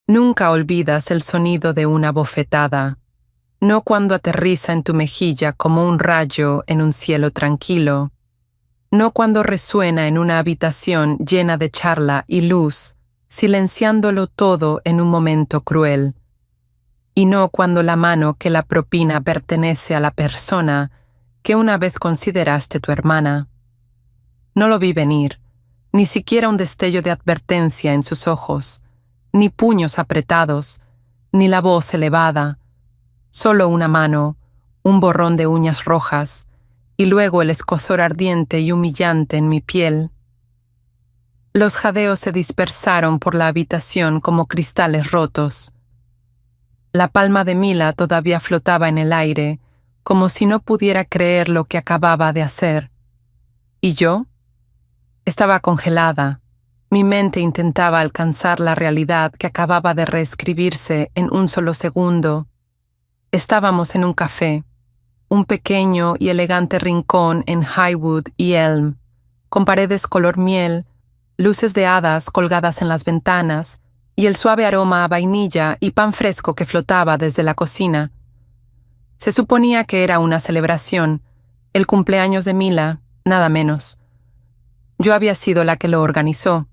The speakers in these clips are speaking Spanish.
Nunca olvidas el sonido de una bofetada, no cuando aterriza en tu mejilla como un rayo en un cielo tranquilo, no cuando resuena en una habitación llena de charla y luz, silenciándolo todo en un momento cruel, y no cuando la mano que la propina pertenece a la persona que una vez consideraste tu hermana. No lo vi venir, ni siquiera un destello de advertencia en sus ojos, ni puños apretados, ni la voz elevada, solo una mano, un borrón de uñas rojas, y luego el escozor ardiente y humillante en mi piel. Los jadeos se dispersaron por la habitación como cristales rotos. La palma de Mila todavía flotaba en el aire, como si no pudiera creer lo que acababa de hacer. ¿Y yo? Estaba congelada. Mi mente intentaba alcanzar la realidad que acababa de reescribirse en un solo segundo. Estábamos en un café, un pequeño y elegante rincón en Highwood y Elm, con paredes color miel, luces de hadas colgadas en las ventanas y el suave aroma a vainilla y pan fresco que flotaba desde la cocina. Se suponía que era una celebración, el cumpleaños de Mila, nada menos. Yo había sido la que lo organizó.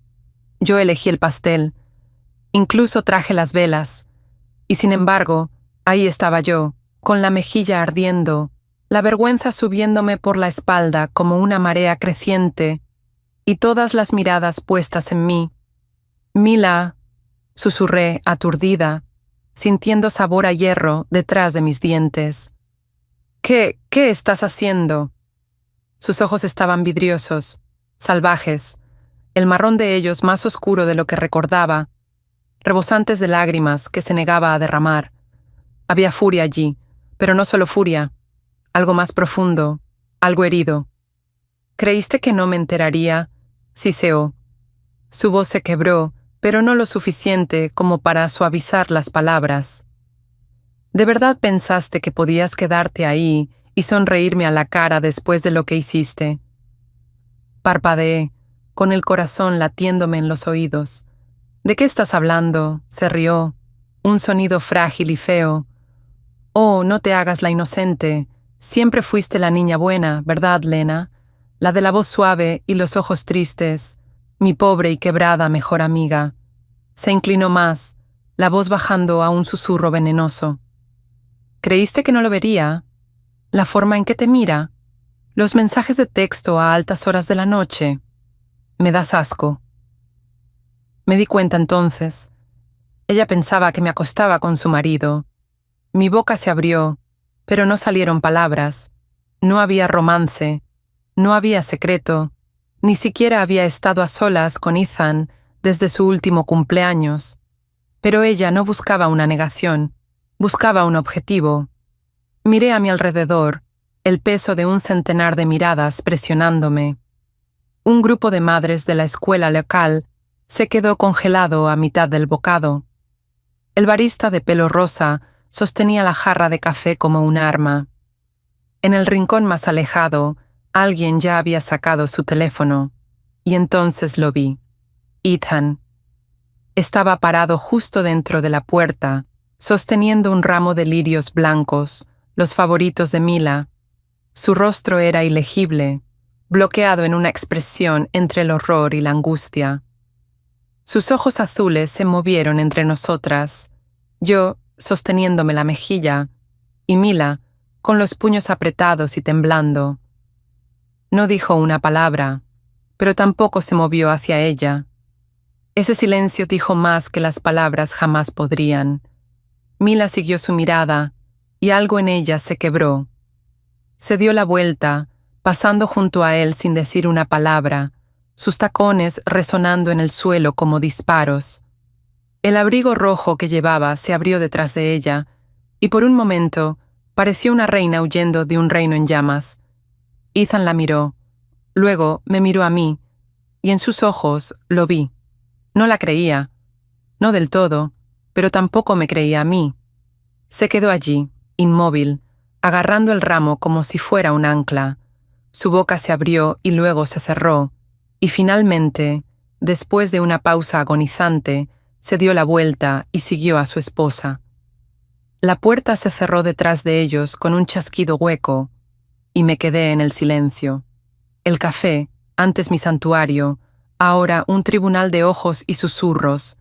Yo elegí el pastel. Incluso traje las velas. Y sin embargo, ahí estaba yo, con la mejilla ardiendo, la vergüenza subiéndome por la espalda como una marea creciente, y todas las miradas puestas en mí. Mila, susurré, aturdida, sintiendo sabor a hierro detrás de mis dientes. ¿Qué estás haciendo? Sus ojos estaban vidriosos, salvajes, el marrón de ellos más oscuro de lo que recordaba, rebosantes de lágrimas que se negaba a derramar. Había furia allí, pero no solo furia, algo más profundo, algo herido. ¿Creíste que no me enteraría? Siseó. Su voz se quebró, pero no lo suficiente como para suavizar las palabras. ¿De verdad pensaste que podías quedarte ahí y sonreírme a la cara después de lo que hiciste? Parpadeé, con el corazón latiéndome en los oídos. ¿De qué estás hablando? Se rió. Un sonido frágil y feo. Oh, no te hagas la inocente. Siempre fuiste la niña buena, ¿verdad, Lena? La de la voz suave y los ojos tristes. Mi pobre y quebrada mejor amiga. Se inclinó más, la voz bajando a un susurro venenoso. ¿Creíste que no lo vería? ¿La forma en que te mira? Los mensajes de texto a altas horas de la noche. Me das asco. Me di cuenta entonces. Ella pensaba que me acostaba con su marido. Mi boca se abrió, pero no salieron palabras. No había romance, no había secreto, ni siquiera había estado a solas con Ethan desde su último cumpleaños. Pero ella no buscaba una negación, buscaba un objetivo. Miré a mi alrededor, el peso de un centenar de miradas presionándome. Un grupo de madres de la escuela local se quedó congelado a mitad del bocado. El barista de pelo rosa sostenía la jarra de café como un arma. En el rincón más alejado, alguien ya había sacado su teléfono, y entonces lo vi. Ethan. Estaba parado justo dentro de la puerta, sosteniendo un ramo de lirios blancos, los favoritos de Mila. Su rostro era ilegible, bloqueado en una expresión entre el horror y la angustia. Sus ojos azules se movieron entre nosotras, yo sosteniéndome la mejilla, y Mila, con los puños apretados y temblando. No dijo una palabra, pero tampoco se movió hacia ella. Ese silencio dijo más que las palabras jamás podrían. Mila siguió su mirada, y algo en ella se quebró. Se dio la vuelta, pasando junto a él sin decir una palabra, sus tacones resonando en el suelo como disparos. El abrigo rojo que llevaba se abrió detrás de ella, y por un momento pareció una reina huyendo de un reino en llamas. Ethan la miró, luego me miró a mí, y en sus ojos lo vi. No la creía, no del todo, pero tampoco me creía a mí. Se quedó allí, inmóvil, agarrando el ramo como si fuera un ancla. Su boca se abrió y luego se cerró, y finalmente, después de una pausa agonizante, se dio la vuelta y siguió a su esposa. La puerta se cerró detrás de ellos con un chasquido hueco, y me quedé en el silencio. El café, antes mi santuario, ahora un tribunal de ojos y susurros.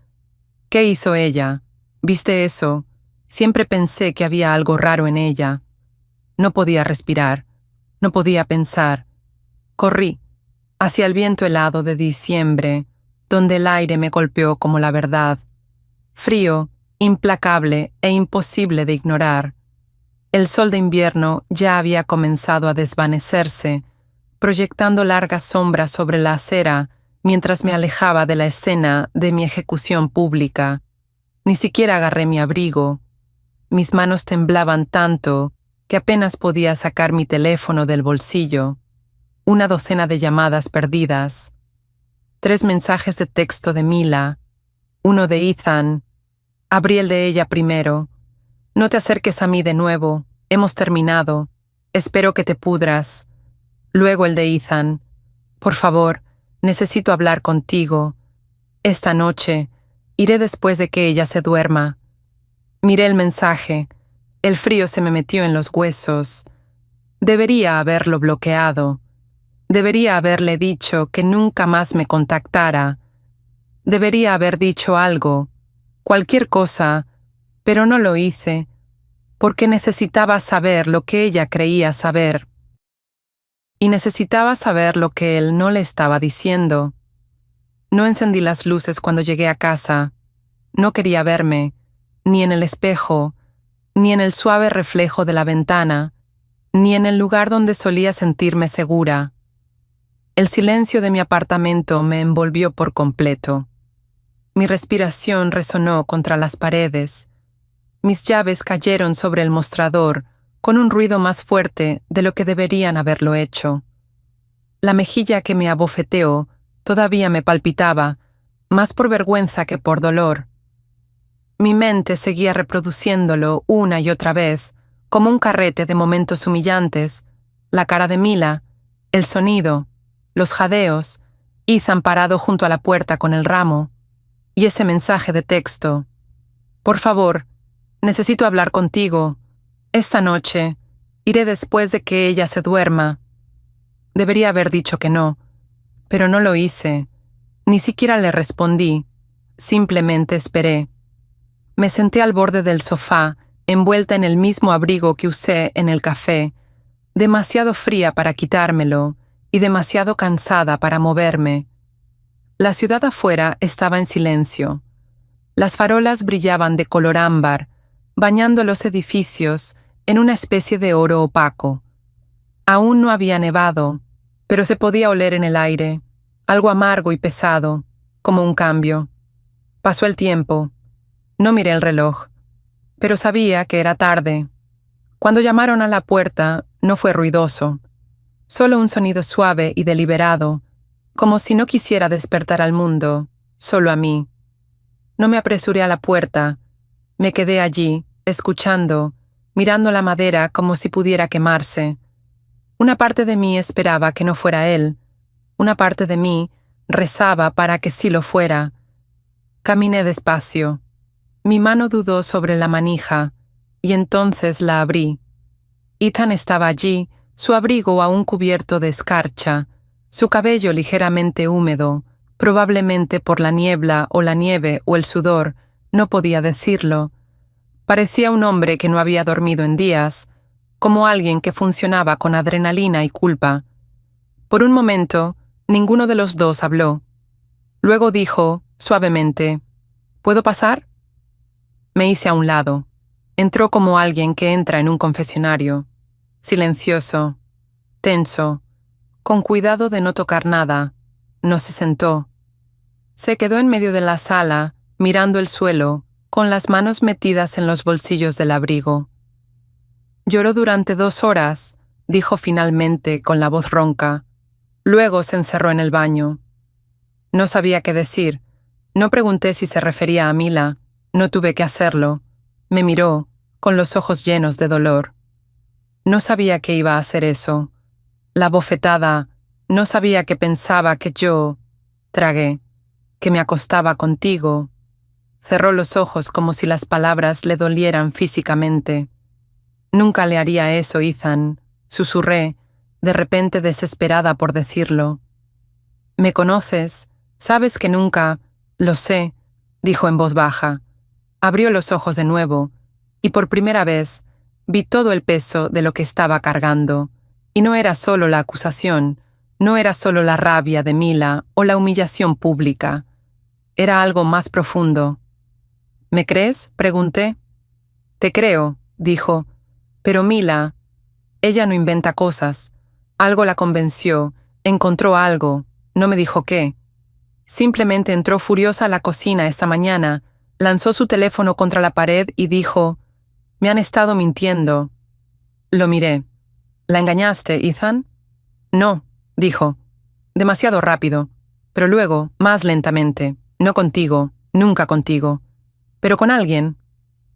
¿Qué hizo ella? ¿Viste eso? Siempre pensé que había algo raro en ella. No podía respirar, no podía pensar. Corrí hacia el viento helado de diciembre, donde el aire me golpeó como la verdad. Frío, implacable e imposible de ignorar. El sol de invierno ya había comenzado a desvanecerse, proyectando largas sombras sobre la acera mientras me alejaba de la escena de mi ejecución pública. Ni siquiera agarré mi abrigo. Mis manos temblaban tanto que apenas podía sacar mi teléfono del bolsillo. Una docena de llamadas perdidas. 3 mensajes de texto de Mila. Uno de Ethan. Abrí el de ella primero. No te acerques a mí de nuevo. Hemos terminado. Espero que te pudras. Luego el de Ethan. Por favor, necesito hablar contigo. Esta noche. Iré después de que ella se duerma. Miré el mensaje. El frío se me metió en los huesos. Debería haberlo bloqueado. Debería haberle dicho que nunca más me contactara. Debería haber dicho algo, cualquier cosa, pero no lo hice, porque necesitaba saber lo que ella creía saber. Y necesitaba saber lo que él no le estaba diciendo. No encendí las luces cuando llegué a casa. No quería verme, ni en el espejo, ni en el suave reflejo de la ventana, ni en el lugar donde solía sentirme segura. El silencio de mi apartamento me envolvió por completo. Mi respiración resonó contra las paredes. Mis llaves cayeron sobre el mostrador con un ruido más fuerte de lo que deberían haberlo hecho. La mejilla que me abofeteó todavía me palpitaba, más por vergüenza que por dolor. Mi mente seguía reproduciéndolo una y otra vez, como un carrete de momentos humillantes, la cara de Mila, el sonido, los jadeos, Ethan parado junto a la puerta con el ramo, y ese mensaje de texto. Por favor, necesito hablar contigo. Esta noche, iré después de que ella se duerma. Debería haber dicho que no, pero no lo hice. Ni siquiera le respondí. Simplemente esperé. Me senté al borde del sofá, envuelta en el mismo abrigo que usé en el café, demasiado fría para quitármelo y demasiado cansada para moverme. La ciudad afuera estaba en silencio. Las farolas brillaban de color ámbar, bañando los edificios en una especie de oro opaco. Aún no había nevado, pero se podía oler en el aire, algo amargo y pesado, como un cambio. Pasó el tiempo. No miré el reloj, pero sabía que era tarde. Cuando llamaron a la puerta, no fue ruidoso, solo un sonido suave y deliberado, como si no quisiera despertar al mundo, solo a mí. No me apresuré a la puerta, me quedé allí, escuchando, mirando la madera como si pudiera quemarse. Una parte de mí esperaba que no fuera él, una parte de mí rezaba para que sí lo fuera. Caminé despacio. Mi mano dudó sobre la manija, y entonces la abrí. Ethan estaba allí, su abrigo aún cubierto de escarcha, su cabello ligeramente húmedo, probablemente por la niebla o la nieve o el sudor, no podía decirlo. Parecía un hombre que no había dormido en días, como alguien que funcionaba con adrenalina y culpa. Por un momento, ninguno de los dos habló. Luego dijo, suavemente, ¿puedo pasar? Me hice a un lado. Entró como alguien que entra en un confesionario. Silencioso, tenso, con cuidado de no tocar nada. No se sentó. Se quedó en medio de la sala, mirando el suelo, con las manos metidas en los bolsillos del abrigo. Lloró durante 2 horas, dijo finalmente con la voz ronca. Luego se encerró en el baño. No sabía qué decir. No pregunté si se refería a Mila. No tuve que hacerlo. Me miró, con los ojos llenos de dolor. No sabía que iba a hacer eso. La bofetada, no sabía que pensaba que yo... Tragué, que me acostaba contigo. Cerró los ojos como si las palabras le dolieran físicamente. Nunca le haría eso, Ethan, susurré, de repente desesperada por decirlo. ¿Me conoces? Sabes que nunca... Lo sé, dijo en voz baja. Abrió los ojos de nuevo, y por primera vez vi todo el peso de lo que estaba cargando, y no era solo la acusación, no era solo la rabia de Mila o la humillación pública. Era algo más profundo. ¿Me crees?, pregunté. Te creo, dijo, pero Mila, ella no inventa cosas. Algo la convenció, encontró algo, no me dijo qué. Simplemente entró furiosa a la cocina esta mañana, lanzó su teléfono contra la pared y dijo, «Me han estado mintiendo». Lo miré. «¿La engañaste, Ethan?» «No», dijo. «Demasiado rápido. Pero luego, más lentamente. No contigo, nunca contigo. Pero con alguien».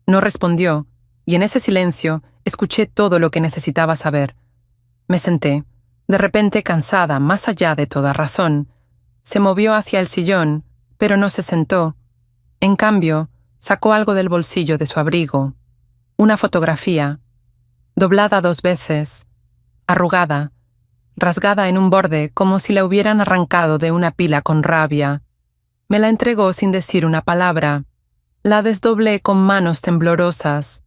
No respondió, y en ese silencio escuché todo lo que necesitaba saber. Me senté, de repente cansada más allá de toda razón. Se movió hacia el sillón, pero no se sentó. En cambio, sacó algo del bolsillo de su abrigo. Una fotografía, doblada 2 veces, arrugada, rasgada en un borde como si la hubieran arrancado de una pila con rabia. Me la entregó sin decir una palabra. La desdoblé con manos temblorosas.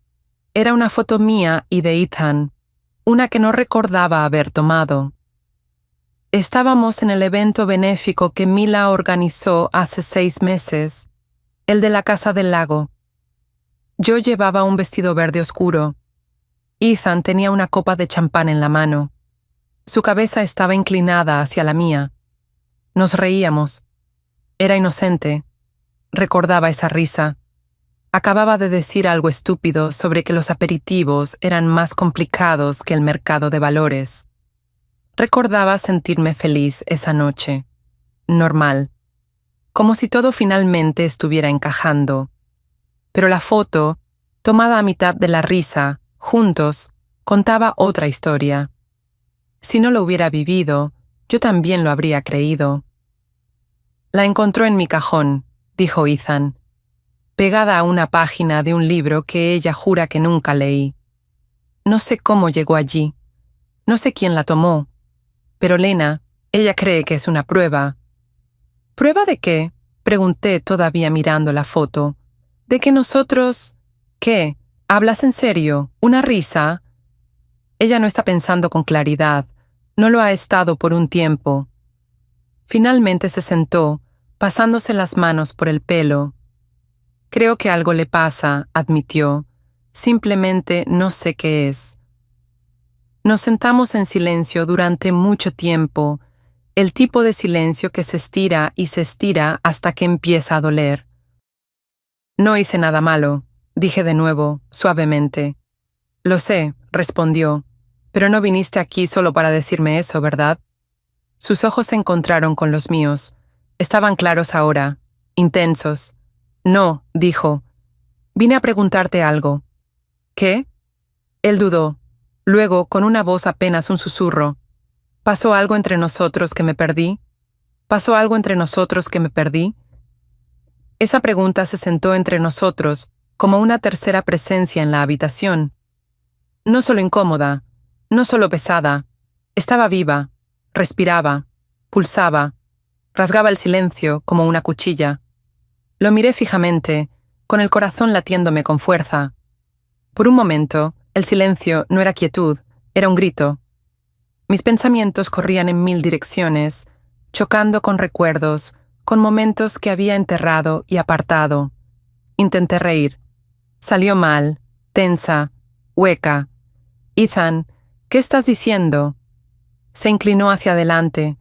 Era una foto mía y de Ethan, una que no recordaba haber tomado. Estábamos en el evento benéfico que Mila organizó hace 6 meses, el de la Casa del Lago. Yo llevaba un vestido verde oscuro. Ethan tenía una copa de champán en la mano. Su cabeza estaba inclinada hacia la mía. Nos reíamos. Era inocente. Recordaba esa risa. Acababa de decir algo estúpido sobre que los aperitivos eran más complicados que el mercado de valores. Recordaba sentirme feliz esa noche. Normal. Como si todo finalmente estuviera encajando. Pero la foto, tomada a mitad de la risa, juntos, contaba otra historia. Si no lo hubiera vivido, yo también lo habría creído. La encontró en mi cajón, dijo Ethan, pegada a una página de un libro que ella jura que nunca leí. No sé cómo llegó allí. No sé quién la tomó. Pero Lena, ella cree que es una prueba. ¿Prueba de qué?, pregunté todavía mirando la foto. ¿De que nosotros...? ¿Qué? ¿Hablas en serio? ¿Una risa? Ella no está pensando con claridad. No lo ha estado por un tiempo. Finalmente se sentó, pasándose las manos por el pelo. Creo que algo le pasa, admitió. Simplemente no sé qué es. Nos sentamos en silencio durante mucho tiempo, el tipo de silencio que se estira y se estira hasta que empieza a doler. No hice nada malo, dije de nuevo, suavemente. Lo sé, respondió, pero no viniste aquí solo para decirme eso, ¿verdad? Sus ojos se encontraron con los míos. Estaban claros ahora, intensos. No, dijo. Vine a preguntarte algo. ¿Qué? Él dudó. Luego, con una voz apenas un susurro. ¿Pasó algo entre nosotros que me perdí? ¿Pasó algo entre nosotros que me perdí? Esa pregunta se sentó entre nosotros como una tercera presencia en la habitación. No solo incómoda, no solo pesada, estaba viva, respiraba, pulsaba, rasgaba el silencio como una cuchilla. Lo miré fijamente, con el corazón latiéndome con fuerza. Por un momento, el silencio no era quietud, era un grito. Mis pensamientos corrían en 1000 direcciones, chocando con recuerdos, con momentos que había enterrado y apartado. Intenté reír. Salió mal, tensa, hueca. Ethan, ¿qué estás diciendo? Se inclinó hacia adelante.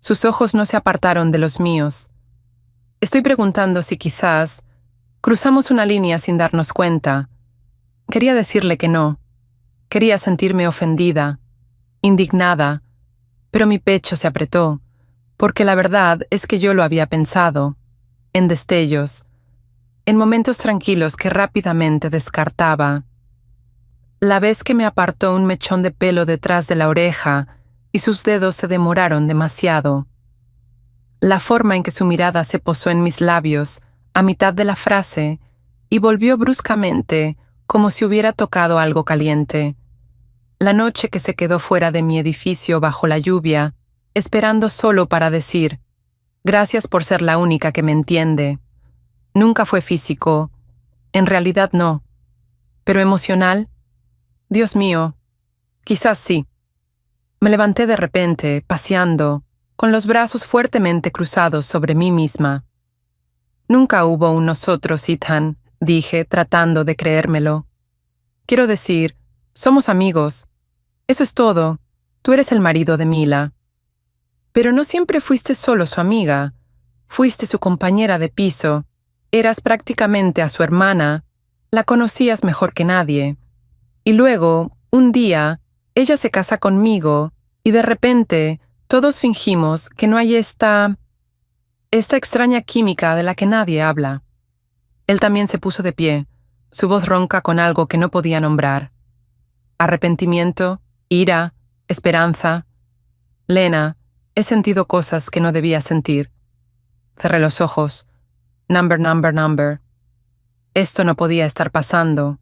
Sus ojos no se apartaron de los míos. Estoy preguntando si quizás cruzamos una línea sin darnos cuenta. Quería decirle que no. Quería sentirme ofendida, indignada, pero mi pecho se apretó, porque la verdad es que yo lo había pensado, en destellos, en momentos tranquilos que rápidamente descartaba. La vez que me apartó un mechón de pelo detrás de la oreja y sus dedos se demoraron demasiado. La forma en que su mirada se posó en mis labios a mitad de la frase, y volvió bruscamente, como si hubiera tocado algo caliente. La noche que se quedó fuera de mi edificio bajo la lluvia, esperando solo para decir, gracias por ser la única que me entiende. Nunca fue físico, en realidad no. Pero emocional, Dios mío, quizás sí. Me levanté de repente, paseando, con los brazos fuertemente cruzados sobre mí misma. Nunca hubo un nosotros, Ethan, dije, tratando de creérmelo. Quiero decir, somos amigos. Eso es todo. Tú eres el marido de Mila. Pero no siempre fuiste solo su amiga. Fuiste su compañera de piso. Eras prácticamente a su hermana. La conocías mejor que nadie. Y luego, un día, ella se casa conmigo, y de repente, todos fingimos que no hay esta extraña química de la que nadie habla. Él también se puso de pie, su voz ronca con algo que no podía nombrar. Arrepentimiento, ira, esperanza. Lena, he sentido cosas que no debía sentir. Cerré los ojos. Number. Esto no podía estar pasando.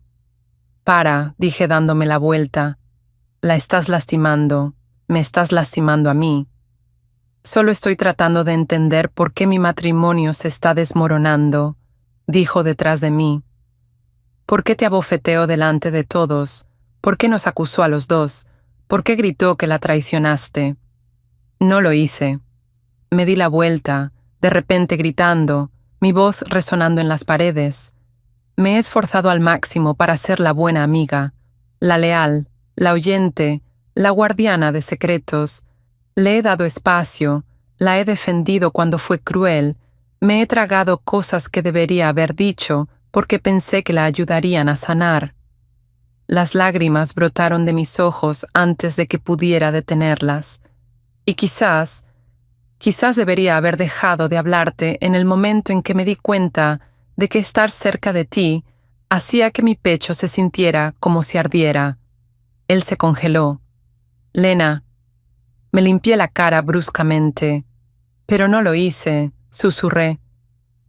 Para, dije dándome la vuelta. La estás lastimando. Me estás lastimando a mí. Solo estoy tratando de entender por qué mi matrimonio se está desmoronando, dijo detrás de mí. ¿Por qué te abofeteó delante de todos? ¿Por qué nos acusó a los dos? ¿Por qué gritó que la traicionaste? No lo hice. Me di la vuelta, de repente gritando, mi voz resonando en las paredes. Me he esforzado al máximo para ser la buena amiga, la leal, la oyente, la guardiana de secretos. Le he dado espacio, la he defendido cuando fue cruel, me he tragado cosas que debería haber dicho porque pensé que la ayudarían a sanar. Las lágrimas brotaron de mis ojos antes de que pudiera detenerlas. Y quizás debería haber dejado de hablarte en el momento en que me di cuenta de que estar cerca de ti hacía que mi pecho se sintiera como si ardiera. Él se congeló. Lena. Me limpié la cara bruscamente. Pero no lo hice, susurré.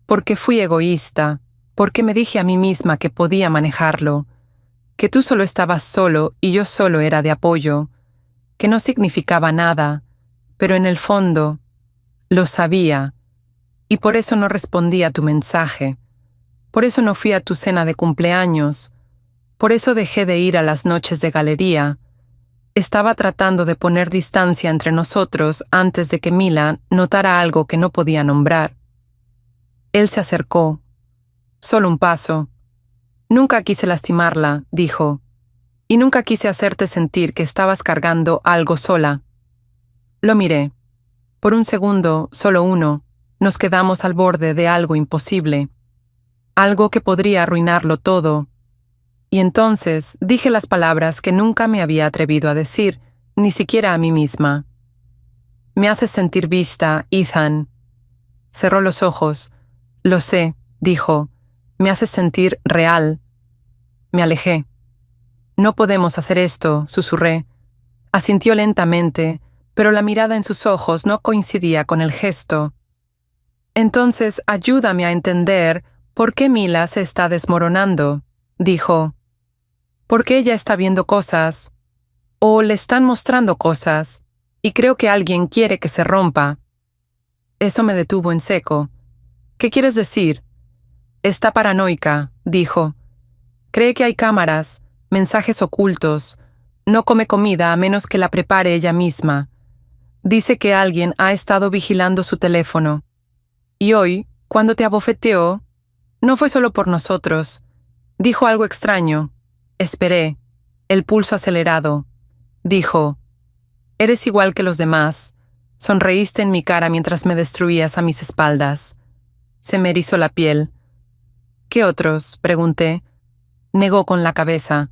Porque fui egoísta, porque me dije a mí misma que podía manejarlo, que tú solo estabas solo y yo solo era de apoyo, que no significaba nada, pero en el fondo lo sabía, y por eso no respondí a tu mensaje, por eso no fui a tu cena de cumpleaños, por eso dejé de ir a las noches de galería. Estaba tratando de poner distancia entre nosotros antes de que Mila notara algo que no podía nombrar. Él se acercó. Solo un paso. Nunca quise lastimarla, dijo, y nunca quise hacerte sentir que estabas cargando algo sola. Lo miré. Por un segundo, solo uno, nos quedamos al borde de algo imposible. Algo que podría arruinarlo todo. Y entonces dije las palabras que nunca me había atrevido a decir, ni siquiera a mí misma. Me haces sentir vista, Ethan. Cerró los ojos. Lo sé, dijo. Me haces sentir real. Me alejé. No podemos hacer esto, susurré. Asintió lentamente, pero la mirada en sus ojos no coincidía con el gesto. Entonces ayúdame a entender por qué Mila se está desmoronando, dijo. Porque ella está viendo cosas, o le están mostrando cosas, y creo que alguien quiere que se rompa. Eso me detuvo en seco. ¿Qué quieres decir? Está paranoica, dijo. Cree que hay cámaras, mensajes ocultos. No come comida a menos que la prepare ella misma. Dice que alguien ha estado vigilando su teléfono. Y hoy, cuando te abofeteó, no fue solo por nosotros. Dijo algo extraño. Esperé, el pulso acelerado. Dijo, eres igual que los demás. Sonreíste en mi cara mientras me destruías a mis espaldas. Se me erizó la piel. ¿Qué otros?, pregunté. Negó con la cabeza.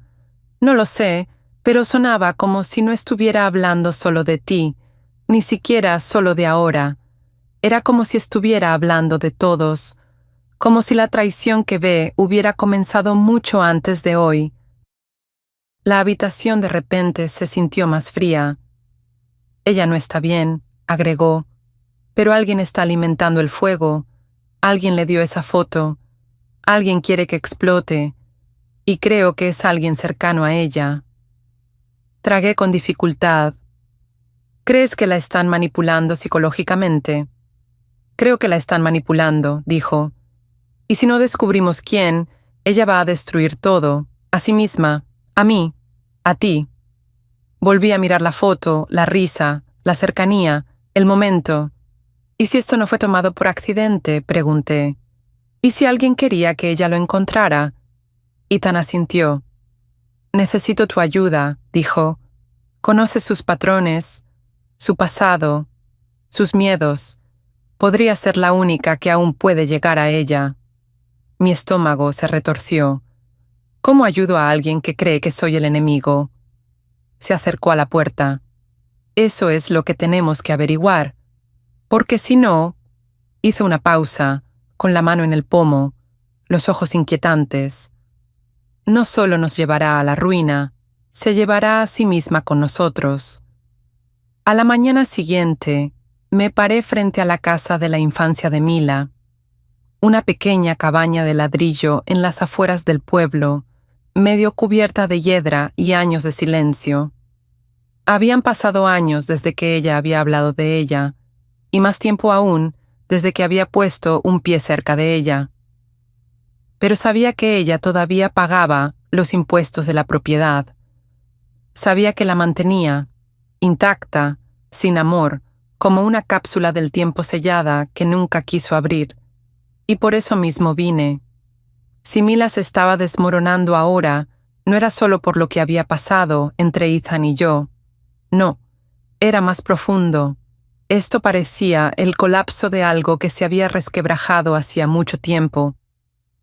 No lo sé, pero sonaba como si no estuviera hablando solo de ti, ni siquiera solo de ahora. Era como si estuviera hablando de todos, como si la traición que ve hubiera comenzado mucho antes de hoy. La habitación de repente se sintió más fría. Ella no está bien, agregó, pero alguien está alimentando el fuego. Alguien le dio esa foto. Alguien quiere que explote. Y creo que es alguien cercano a ella. Tragué con dificultad. ¿Crees que la están manipulando psicológicamente? Creo que la están manipulando, dijo. Y si no descubrimos quién, ella va a destruir todo, a sí misma, a mí, a ti. Volví a mirar la foto, la risa, la cercanía, el momento. ¿Y si esto no fue tomado por accidente?, pregunté. ¿Y si alguien quería que ella lo encontrara? Ethan asintió. Necesito tu ayuda, dijo. Conoces sus patrones, su pasado, sus miedos. Podría ser la única que aún puede llegar a ella. Mi estómago se retorció. ¿Cómo ayudo a alguien que cree que soy el enemigo? Se acercó a la puerta. Eso es lo que tenemos que averiguar. Porque si no... Hizo una pausa, con la mano en el pomo, los ojos inquietantes. No solo nos llevará a la ruina, se llevará a sí misma con nosotros. A la mañana siguiente, me paré frente a la casa de la infancia de Mila, una pequeña cabaña de ladrillo en las afueras del pueblo, medio cubierta de hiedra y años de silencio. Habían pasado años desde que ella había hablado de ella, y más tiempo aún desde que había puesto un pie cerca de ella. Pero sabía que ella todavía pagaba los impuestos de la propiedad. Sabía que la mantenía, intacta, sin amor, como una cápsula del tiempo sellada que nunca quiso abrir. Y por eso mismo vine. Si Mila se estaba desmoronando ahora, no era solo por lo que había pasado entre Ethan y yo. No, era más profundo. Esto parecía el colapso de algo que se había resquebrajado hacía mucho tiempo.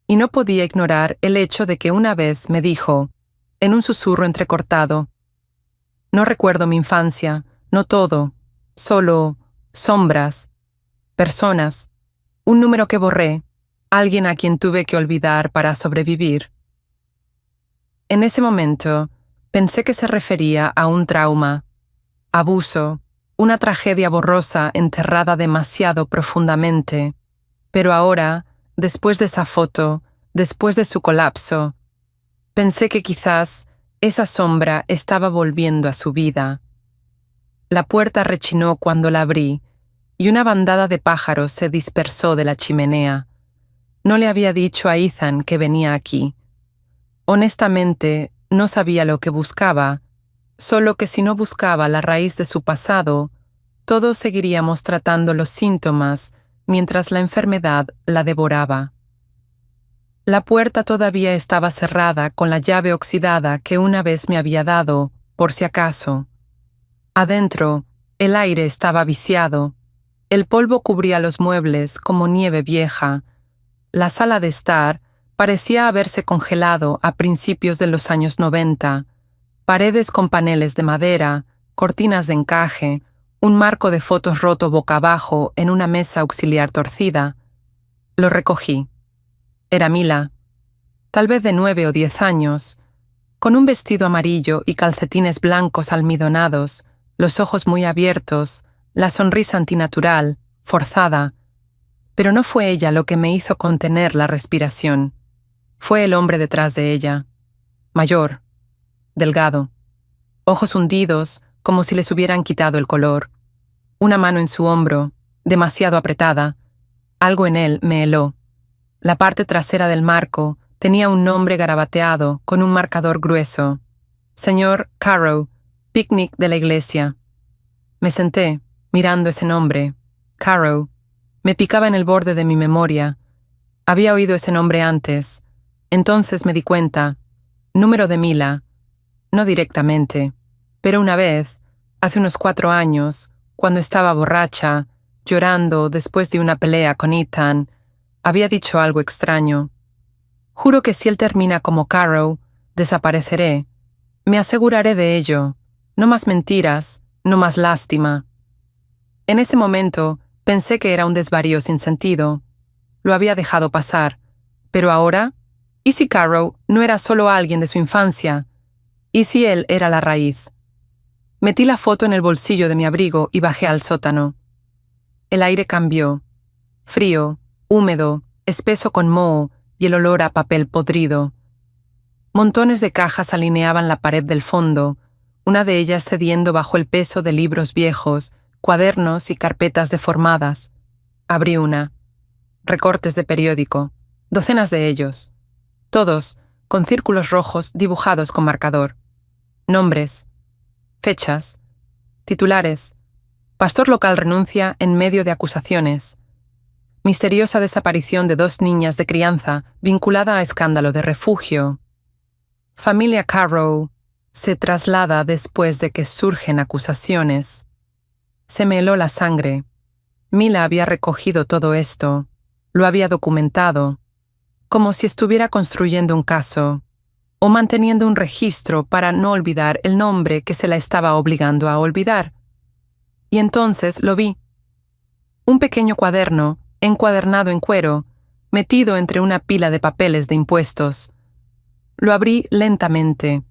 Y no podía ignorar el hecho de que una vez me dijo, en un susurro entrecortado, no recuerdo mi infancia, no todo, solo sombras, personas, un número que borré, alguien a quien tuve que olvidar para sobrevivir. En ese momento, pensé que se refería a un trauma, abuso, una tragedia borrosa enterrada demasiado profundamente. Pero ahora, después de esa foto, después de su colapso, pensé que quizás esa sombra estaba volviendo a su vida. La puerta rechinó cuando la abrí, y una bandada de pájaros se dispersó de la chimenea. No le había dicho a Ethan que venía aquí. Honestamente, no sabía lo que buscaba, solo que si no buscaba la raíz de su pasado, todos seguiríamos tratando los síntomas mientras la enfermedad la devoraba. La puerta todavía estaba cerrada con la llave oxidada que una vez me había dado, por si acaso. Adentro, el aire estaba viciado. El polvo cubría los muebles como nieve vieja. La sala de estar parecía haberse congelado a principios de los años 90. Paredes con paneles de madera, cortinas de encaje, un marco de fotos roto boca abajo en una mesa auxiliar torcida. Lo recogí. Era Mila, tal vez de 9 o 10 años, con un vestido amarillo y calcetines blancos almidonados, los ojos muy abiertos, la sonrisa antinatural, forzada. Pero no fue ella lo que me hizo contener la respiración. Fue el hombre detrás de ella. Mayor, delgado, ojos hundidos como si les hubieran quitado el color. Una mano en su hombro, demasiado apretada. Algo en él me heló. La parte trasera del marco tenía un nombre garabateado con un marcador grueso. Señor Carrow, picnic de la iglesia. Me senté, mirando ese nombre. Carrow. Me picaba en el borde de mi memoria. Había oído ese nombre antes. Entonces me di cuenta. Número de Mila. No directamente. Pero una vez, hace unos 4 años, cuando estaba borracha, llorando después de una pelea con Ethan, había dicho algo extraño. Juro que si él termina como Carrow, desapareceré. Me aseguraré de ello. No más mentiras, no más lástima. En ese momento, pensé que era un desvarío sin sentido. Lo había dejado pasar. Pero ahora, ¿y si Carrow no era solo alguien de su infancia? ¿Y si él era la raíz? Metí la foto en el bolsillo de mi abrigo y bajé al sótano. El aire cambió. Frío, húmedo, espeso con moho y el olor a papel podrido. Montones de cajas alineaban la pared del fondo, una de ellas cediendo bajo el peso de libros viejos, cuadernos y carpetas deformadas. Abrí una. Recortes de periódico, docenas de ellos, todos con círculos rojos dibujados con marcador. Nombres, fechas, titulares. Pastor local renuncia en medio de acusaciones. Misteriosa desaparición de 2 niñas de crianza vinculada a escándalo de refugio. Familia Carrow se traslada después de que surgen acusaciones. Se me heló la sangre. Mila había recogido todo esto, lo había documentado, como si estuviera construyendo un caso, o manteniendo un registro para no olvidar el nombre que se la estaba obligando a olvidar. Y entonces lo vi. Un pequeño cuaderno, encuadernado en cuero, metido entre una pila de papeles de impuestos. Lo abrí lentamente.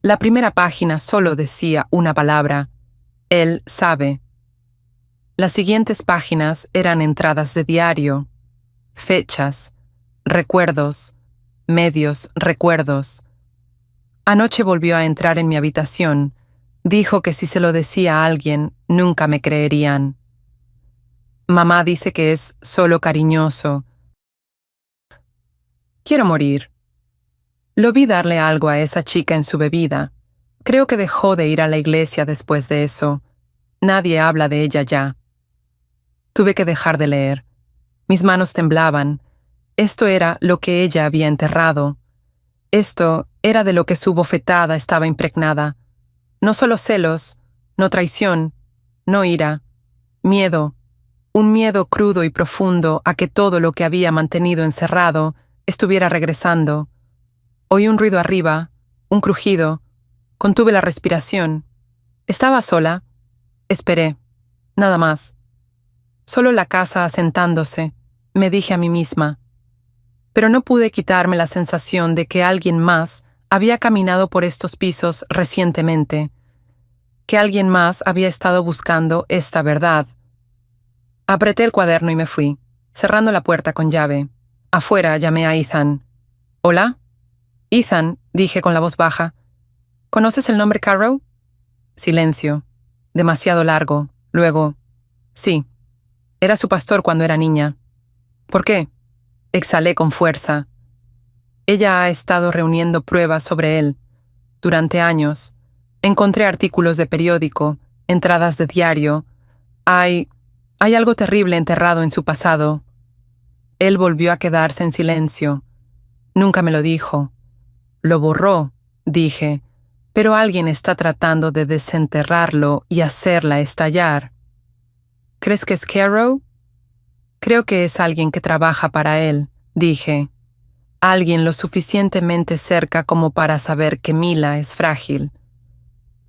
La primera página solo decía una palabra: él sabe. Las siguientes páginas eran entradas de diario, fechas, recuerdos, medios recuerdos. Anoche volvió a entrar en mi habitación. Dijo que si se lo decía a alguien, nunca me creerían. Mamá dice que es solo cariñoso. Quiero morir. Lo vi darle algo a esa chica en su bebida. Creo que dejó de ir a la iglesia después de eso. Nadie habla de ella ya. Tuve que dejar de leer. Mis manos temblaban. Esto era lo que ella había enterrado. Esto era de lo que su bofetada estaba impregnada. No solo celos, no traición, no ira, miedo, un miedo crudo y profundo a que todo lo que había mantenido encerrado estuviera regresando. Oí un ruido arriba, un crujido, contuve la respiración. Estaba sola. Esperé. Nada más. Solo la casa asentándose, me dije a mí misma. Pero no pude quitarme la sensación de que alguien más había caminado por estos pisos recientemente, que alguien más había estado buscando esta verdad. Apreté el cuaderno y me fui, cerrando la puerta con llave. Afuera llamé a Ethan. ¿Hola? Ethan, dije con la voz baja. ¿Conoces el nombre Carrow? Silencio. Demasiado largo. Luego, sí. Era su pastor cuando era niña. ¿Por qué? Exhalé con fuerza. Ella ha estado reuniendo pruebas sobre él. Durante años. Encontré artículos de periódico, entradas de diario. Hay algo terrible enterrado en su pasado. Él volvió a quedarse en silencio. Nunca me lo dijo. Lo borró, dije, pero alguien está tratando de desenterrarlo y hacerla estallar. ¿Crees que es Carrow? Creo que es alguien que trabaja para él, dije. Alguien lo suficientemente cerca como para saber que Mila es frágil.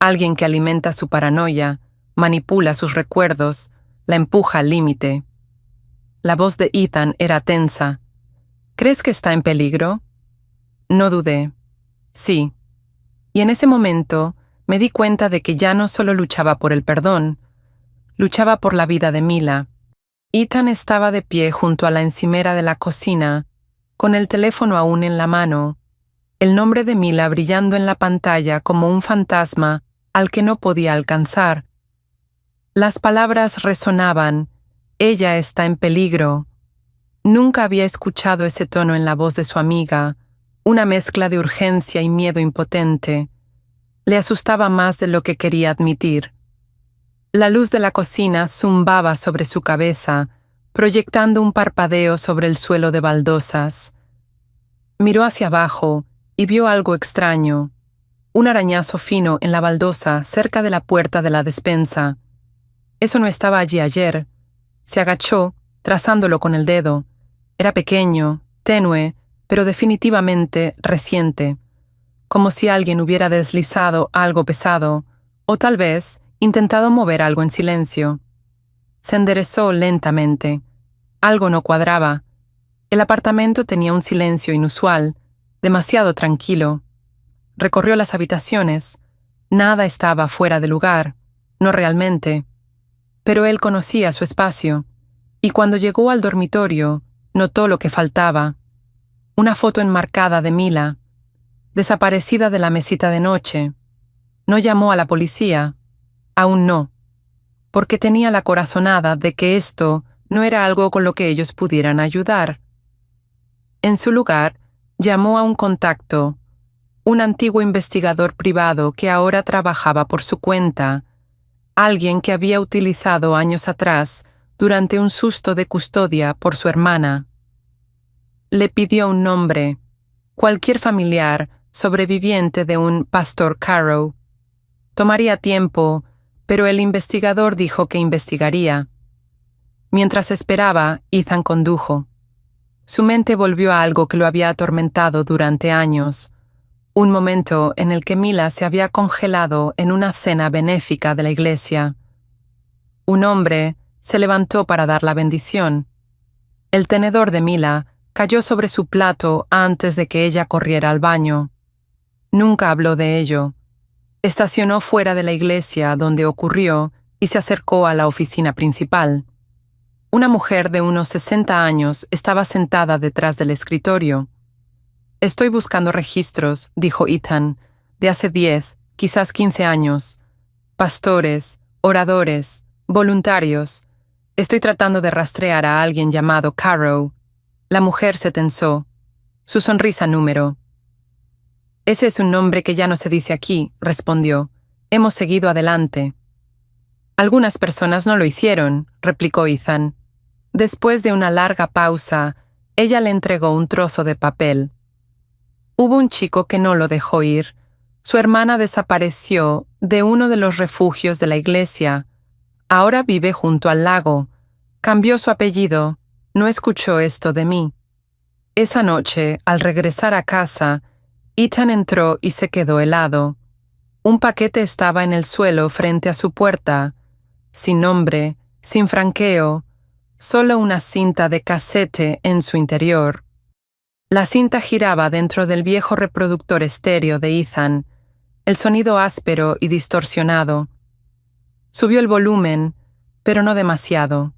Alguien que alimenta su paranoia, manipula sus recuerdos, la empuja al límite. La voz de Ethan era tensa. ¿Crees que está en peligro? No dudé. Sí. Y en ese momento me di cuenta de que ya no solo luchaba por el perdón, luchaba por la vida de Mila. Ethan estaba de pie junto a la encimera de la cocina, con el teléfono aún en la mano, el nombre de Mila brillando en la pantalla como un fantasma al que no podía alcanzar. Las palabras resonaban: ella está en peligro. Nunca había escuchado ese tono en la voz de su amiga, una mezcla de urgencia y miedo impotente. Le asustaba más de lo que quería admitir. La luz de la cocina zumbaba sobre su cabeza, proyectando un parpadeo sobre el suelo de baldosas. Miró hacia abajo y vio algo extraño, un arañazo fino en la baldosa cerca de la puerta de la despensa. Eso no estaba allí ayer. Se agachó, trazándolo con el dedo. Era pequeño, tenue, pero definitivamente reciente, como si alguien hubiera deslizado algo pesado, o tal vez intentado mover algo en silencio. Se enderezó lentamente. Algo no cuadraba. El apartamento tenía un silencio inusual, demasiado tranquilo. Recorrió las habitaciones. Nada estaba fuera de lugar, no realmente. Pero él conocía su espacio, y cuando llegó al dormitorio, Notó lo que faltaba. Una foto enmarcada de Mila, desaparecida de la mesita de noche. No llamó a la policía. Aún no, porque tenía la corazonada de que esto no era algo con lo que ellos pudieran ayudar. En su lugar, llamó a un contacto, un antiguo investigador privado que ahora trabajaba por su cuenta, alguien que había utilizado años atrás durante un susto de custodia por su hermana. Le pidió un nombre, cualquier familiar sobreviviente de un Pastor Carrow. Tomaría tiempo, pero el investigador dijo que investigaría. Mientras esperaba, Ethan condujo. Su mente volvió a algo que lo había atormentado durante años, un momento en el que Mila se había congelado en una cena benéfica de la iglesia. Un hombre se levantó para dar la bendición. El tenedor de Mila cayó sobre su plato antes de que ella corriera al baño. Nunca habló de ello. Estacionó fuera de la iglesia donde ocurrió y se acercó a la oficina principal. Una mujer de unos 60 años estaba sentada detrás del escritorio. «Estoy buscando registros», dijo Ethan, «de hace 10, quizás 15 años. Pastores, oradores, voluntarios. Estoy tratando de rastrear a alguien llamado Carrow». La mujer se tensó. Su sonrisa número. «Ese es un nombre que ya no se dice aquí», respondió. «Hemos seguido adelante». «Algunas personas no lo hicieron», replicó Ethan. Después de una larga pausa, ella le entregó un trozo de papel. Hubo un chico que no lo dejó ir. Su hermana desapareció de uno de los refugios de la iglesia. Ahora vive junto al lago. Cambió su apellido. No escuchó esto de mí. Esa noche, al regresar a casa, Ethan entró y se quedó helado. Un paquete estaba en el suelo frente a su puerta, sin nombre, sin franqueo, solo una cinta de casete en su interior. La cinta giraba dentro del viejo reproductor estéreo de Ethan, el sonido áspero y distorsionado. Subió el volumen, pero no demasiado.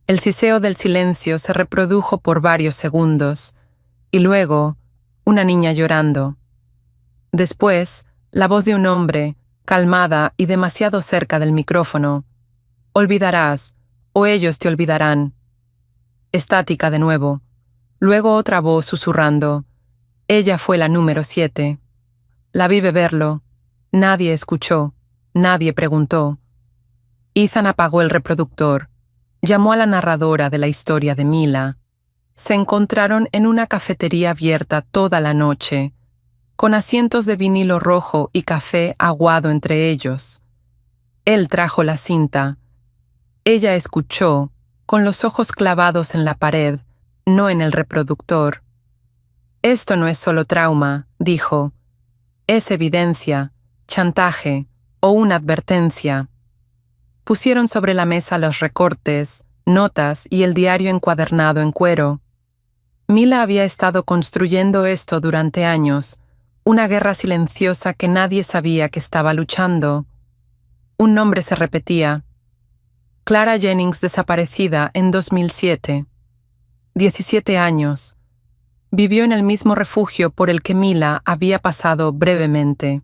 El siseo del silencio se reprodujo por varios segundos, y luego, una niña llorando. Después, la voz de un hombre, calmada y demasiado cerca del micrófono. «Olvidarás, o ellos te olvidarán». Estática de nuevo. Luego otra voz susurrando. Ella fue la número 7. La vi beberlo. Nadie escuchó. Nadie preguntó. Ethan apagó el reproductor. Llamó a la narradora de la historia de Mila. Se encontraron en una cafetería abierta toda la noche, con asientos de vinilo rojo y café aguado entre ellos. Él trajo la cinta. Ella escuchó, con los ojos clavados en la pared, no en el reproductor. «Esto no es solo trauma», dijo. «Es evidencia, chantaje o una advertencia». Pusieron sobre la mesa los recortes, notas y el diario encuadernado en cuero. Mila había estado construyendo esto durante años, una guerra silenciosa que nadie sabía que estaba luchando. Un nombre se repetía. Clara Jennings desaparecida en 2007. 17 años. Vivió en el mismo refugio por el que Mila había pasado brevemente.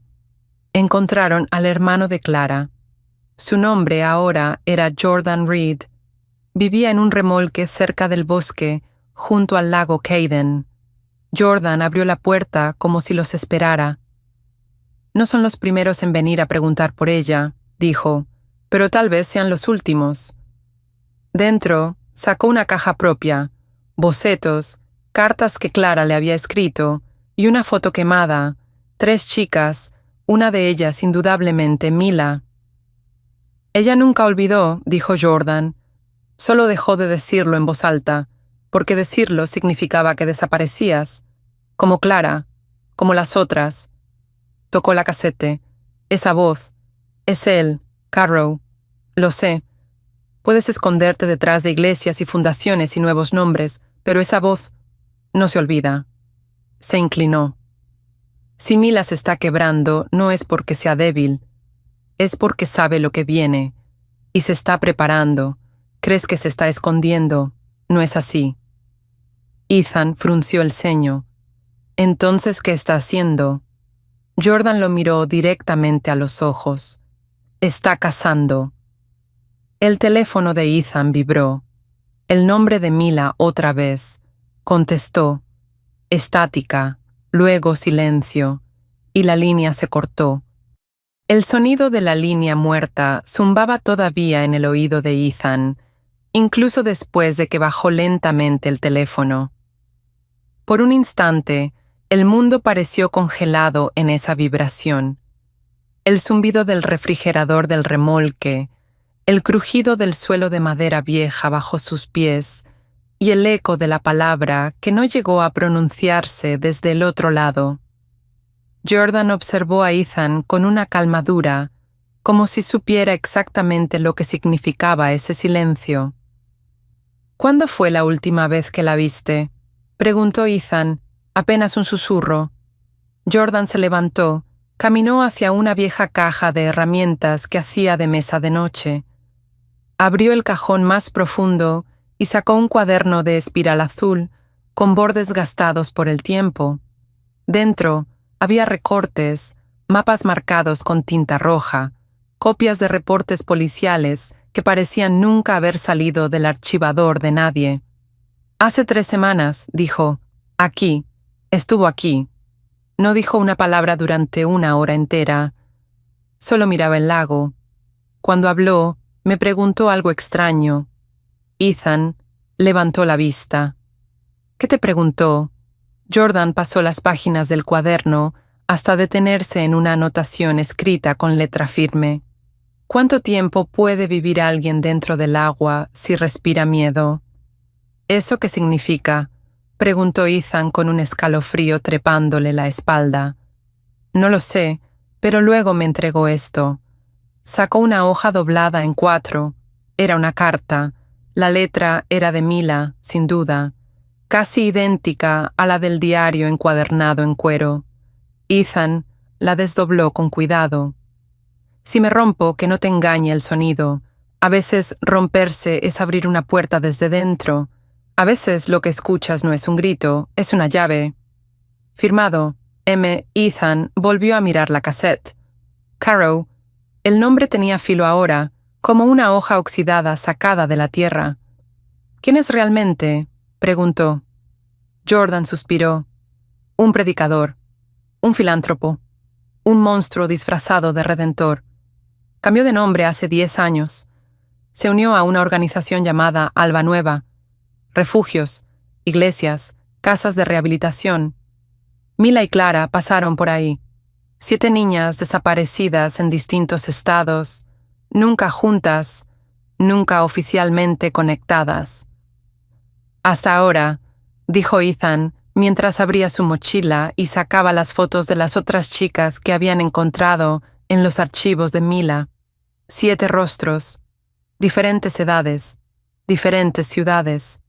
Encontraron al hermano de Clara. Su nombre ahora era Jordan Reed. Vivía en un remolque cerca del bosque, junto al lago Caden. Jordan abrió la puerta como si los esperara. «No son los primeros en venir a preguntar por ella», dijo, «pero tal vez sean los últimos». Dentro, sacó una caja propia, bocetos, cartas que Clara le había escrito y una foto quemada, 3 chicas, una de ellas indudablemente Mila. «Ella nunca olvidó», dijo Jordan. «Solo dejó de decirlo en voz alta, porque decirlo significaba que desaparecías, como Clara, como las otras». Tocó la casete. «Esa voz. Es él, Carrow. Lo sé. Puedes esconderte detrás de iglesias y fundaciones y nuevos nombres, pero esa voz no se olvida». Se inclinó. «Si Mila se está quebrando, no es porque sea débil. Es porque sabe lo que viene. Y se está preparando. Crees que se está escondiendo. No es así. Ethan frunció el ceño. «¿Entonces qué está haciendo?» Jordan lo miró directamente a los ojos. «Está cazando». El teléfono de Ethan vibró. El nombre de Mila otra vez. Contestó. Estática, luego silencio, y la línea se cortó. El sonido de la línea muerta zumbaba todavía en el oído de Ethan, incluso después de que bajó lentamente el teléfono. Por un instante, el mundo pareció congelado en esa vibración. El zumbido del refrigerador del remolque, el crujido del suelo de madera vieja bajo sus pies y el eco de la palabra que no llegó a pronunciarse desde el otro lado. Jordan observó a Ethan con una calma dura, como si supiera exactamente lo que significaba ese silencio. «¿Cuándo fue la última vez que la viste?», preguntó Ethan, apenas un susurro. Jordan se levantó, caminó hacia una vieja caja de herramientas que hacía de mesa de noche. Abrió el cajón más profundo y sacó un cuaderno de espiral azul, con bordes gastados por el tiempo. Dentro había recortes, mapas marcados con tinta roja, copias de reportes policiales que parecían nunca haber salido del archivador de nadie. «Hace 3 semanas», dijo. «Aquí. Estuvo aquí». No dijo una palabra durante 1 hora entera. Solo miraba el lago. Cuando habló, me preguntó algo extraño. Ethan levantó la vista. «¿Qué te preguntó?» Jordan pasó las páginas del cuaderno hasta detenerse en una anotación escrita con letra firme. «¿Cuánto tiempo puede vivir alguien dentro del agua si respira miedo?» «¿Eso qué significa?», preguntó Ethan con un escalofrío trepándole la espalda. «No lo sé, pero luego me entregó esto». Sacó una hoja doblada en 4. Era una carta. La letra era de Mila, sin duda, casi idéntica a la del diario encuadernado en cuero. Ethan la desdobló con cuidado. «Si me rompo, que no te engañe el sonido. A veces romperse es abrir una puerta desde dentro. A veces lo que escuchas no es un grito, es una llave». Firmado, M. Ethan volvió a mirar la cassette. «Caro». El nombre tenía filo ahora, como una hoja oxidada sacada de la tierra. «¿Quién es realmente?», preguntó. Jordan suspiró. «Un predicador, un filántropo, un monstruo disfrazado de redentor. Cambió de nombre hace 10 años. Se unió a una organización llamada Alba Nueva. Refugios, iglesias, casas de rehabilitación. Mila y Clara pasaron por ahí. 7 niñas desaparecidas en distintos estados, nunca juntas, nunca oficialmente conectadas». «Hasta ahora», dijo Ethan, mientras abría su mochila y sacaba las fotos de las otras chicas que habían encontrado en los archivos de Mila. 7 rostros, diferentes edades, diferentes ciudades,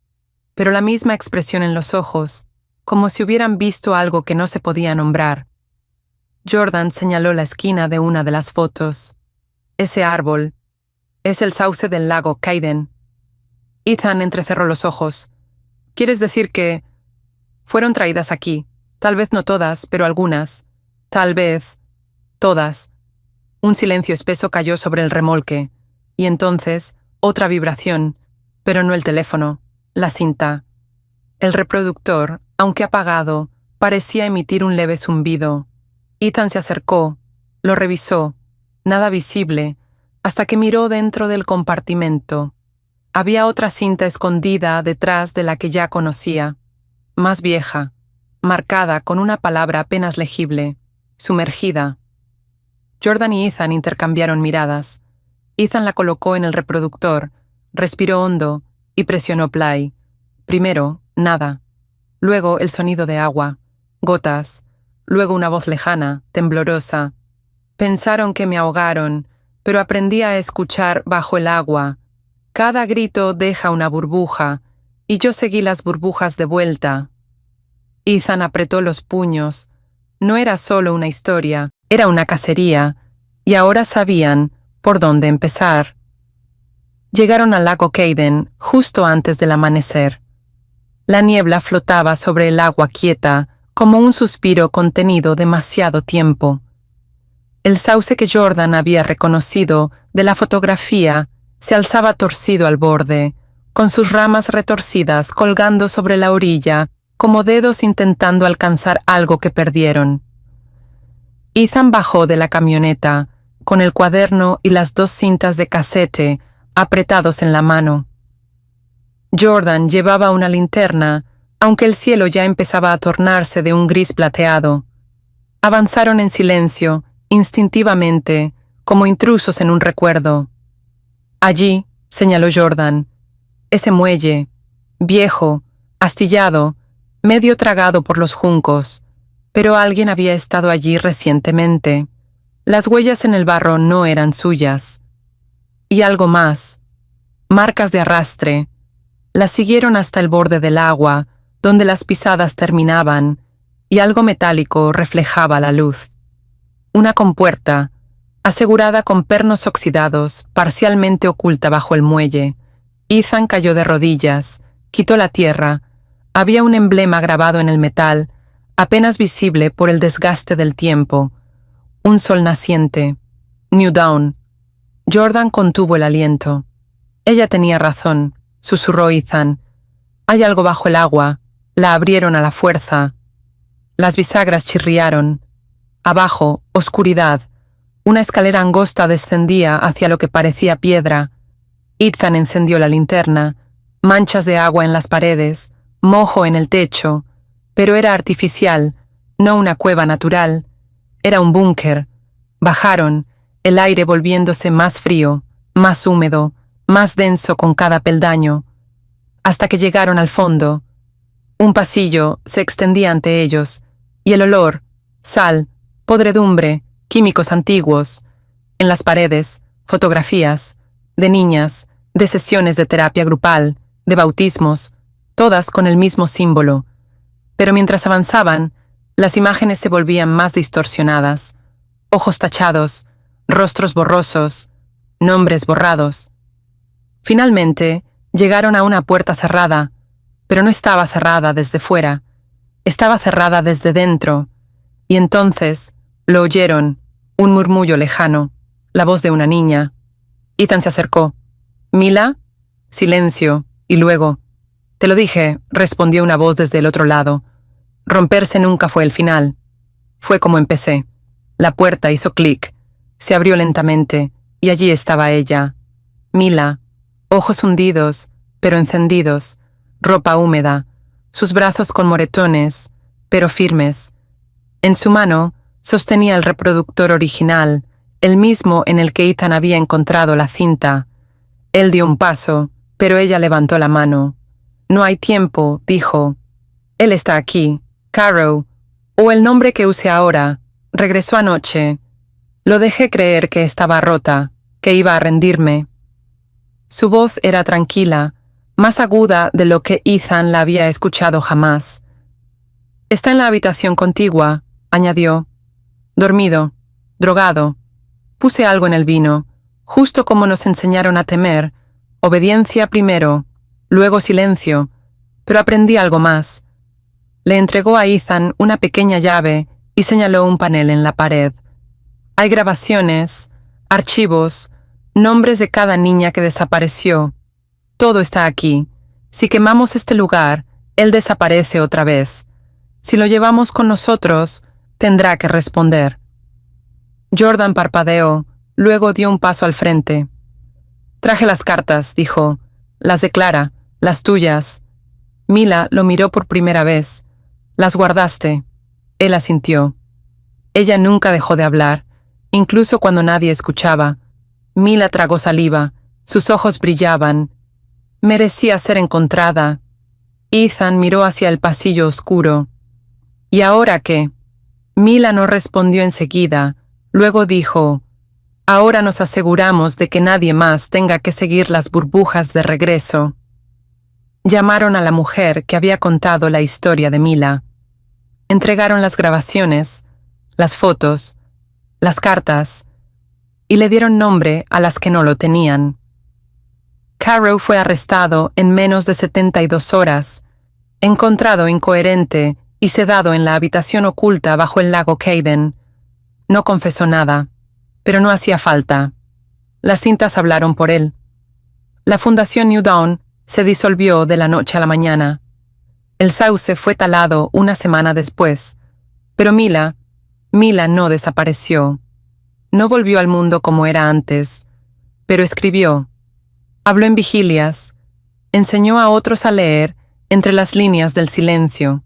pero la misma expresión en los ojos, como si hubieran visto algo que no se podía nombrar. Jordan señaló la esquina de una de las fotos. «Ese árbol es el sauce del lago Kaiden». Ethan entrecerró los ojos. «¿Quieres decir que fueron traídas aquí? Tal vez no todas, pero algunas. Tal vez todas». Un silencio espeso cayó sobre el remolque, y entonces otra vibración, pero no el teléfono, la cinta. El reproductor, aunque apagado, parecía emitir un leve zumbido. Ethan se acercó, lo revisó, nada visible, hasta que miró dentro del compartimento. Había otra cinta escondida detrás de la que ya conocía, más vieja, marcada con una palabra apenas legible, sumergida. Jordan y Ethan intercambiaron miradas. Ethan la colocó en el reproductor, respiró hondo y presionó play. Primero, nada. Luego el sonido de agua, gotas. Luego una voz lejana, temblorosa. «Pensaron que me ahogaron, pero aprendí a escuchar bajo el agua. Cada grito deja una burbuja, y yo seguí las burbujas de vuelta». Ethan apretó los puños. No era solo una historia, era una cacería, y ahora sabían por dónde empezar. Llegaron al lago Kaiden justo antes del amanecer. La niebla flotaba sobre el agua quieta, como un suspiro contenido demasiado tiempo. El sauce que Jordan había reconocido de la fotografía se alzaba torcido al borde, con sus ramas retorcidas colgando sobre la orilla, como dedos intentando alcanzar algo que perdieron. Ethan bajó de la camioneta, con el cuaderno y las 2 cintas de casete apretados en la mano. Jordan llevaba una linterna, aunque el cielo ya empezaba a tornarse de un gris plateado. Avanzaron en silencio, instintivamente, como intrusos en un recuerdo. Allí, señaló Jordan, ese muelle, viejo, astillado, medio tragado por los juncos, pero alguien había estado allí recientemente. Las huellas en el barro no eran suyas. Y algo más, marcas de arrastre. Las siguieron hasta el borde del agua, donde las pisadas terminaban, y algo metálico reflejaba la luz. Una compuerta, asegurada con pernos oxidados, parcialmente oculta bajo el muelle. Ethan cayó de rodillas, quitó la tierra. Había un emblema grabado en el metal, apenas visible por el desgaste del tiempo. Un sol naciente. New Dawn. Jordan contuvo el aliento. Ella tenía razón, susurró Ethan. Hay algo bajo el agua. La abrieron a la fuerza. Las bisagras chirriaron. Abajo, oscuridad. Una escalera angosta descendía hacia lo que parecía piedra. Ethan encendió la linterna. Manchas de agua en las paredes, mojo en el techo, pero era artificial, no una cueva natural. Era un búnker. Bajaron, el aire volviéndose más frío, más húmedo, más denso con cada peldaño, hasta que llegaron al fondo. Un pasillo se extendía ante ellos, y el olor, sal, podredumbre, químicos antiguos. En las paredes, fotografías, de niñas, de sesiones de terapia grupal, de bautismos, todas con el mismo símbolo. Pero mientras avanzaban, las imágenes se volvían más distorsionadas. Ojos tachados, rostros borrosos, nombres borrados. Finalmente, llegaron a una puerta cerrada, pero no estaba cerrada desde fuera, estaba cerrada desde dentro, y entonces lo oyeron, un murmullo lejano, la voz de una niña. Ethan se acercó. «¿Mila?» Silencio, y luego, «Te lo dije», respondió una voz desde el otro lado. Romperse nunca fue el final. Fue como empecé. La puerta hizo clic, se abrió lentamente, y allí estaba ella. Mila, ojos hundidos, pero encendidos, ropa húmeda, sus brazos con moretones, pero firmes. En su mano sostenía el reproductor original, el mismo en el que Ethan había encontrado la cinta. Él dio un paso, pero ella levantó la mano. «No hay tiempo», dijo. «Él está aquí, Caro, o el nombre que use ahora. Regresó anoche. Lo dejé creer que estaba rota, que iba a rendirme». Su voz era tranquila, más aguda de lo que Ethan la había escuchado jamás. «Está en la habitación contigua», añadió. «Dormido, drogado. Puse algo en el vino, justo como nos enseñaron a temer. Obediencia primero, luego silencio, pero aprendí algo más». Le entregó a Ethan una pequeña llave y señaló un panel en la pared. «Hay grabaciones, archivos, nombres de cada niña que desapareció. Todo está aquí. Si quemamos este lugar, él desaparece otra vez. Si lo llevamos con nosotros, tendrá que responder». Jordan parpadeó, luego dio un paso al frente. «Traje las cartas», dijo. «Las de Clara, las tuyas». Mila lo miró por primera vez. «Las guardaste». Él asintió. Ella nunca dejó de hablar, incluso cuando nadie escuchaba. Mila tragó saliva, sus ojos brillaban. Merecía ser encontrada. Ethan miró hacia el pasillo oscuro. «¿Y ahora qué?» Mila no respondió enseguida, luego dijo: «Ahora nos aseguramos de que nadie más tenga que seguir las burbujas de regreso». Llamaron a la mujer que había contado la historia de Mila. Entregaron las grabaciones, las fotos, las cartas, y le dieron nombre a las que no lo tenían. Caro fue arrestado en menos de 72 horas. encontrado incoherente y sedado en la habitación oculta bajo el lago Caden. No confesó nada, pero no hacía falta. Las cintas hablaron por él. La Fundación New Dawn se disolvió de la noche a la mañana. El sauce fue talado una semana después, pero Mila no desapareció. No volvió al mundo como era antes, pero escribió, habló en vigilias, enseñó a otros a leer entre las líneas del silencio.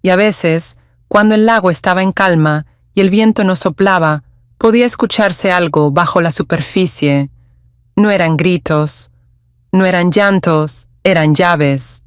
Y a veces, cuando el lago estaba en calma y el viento no soplaba, podía escucharse algo bajo la superficie. No eran gritos, no eran llantos, eran llaves.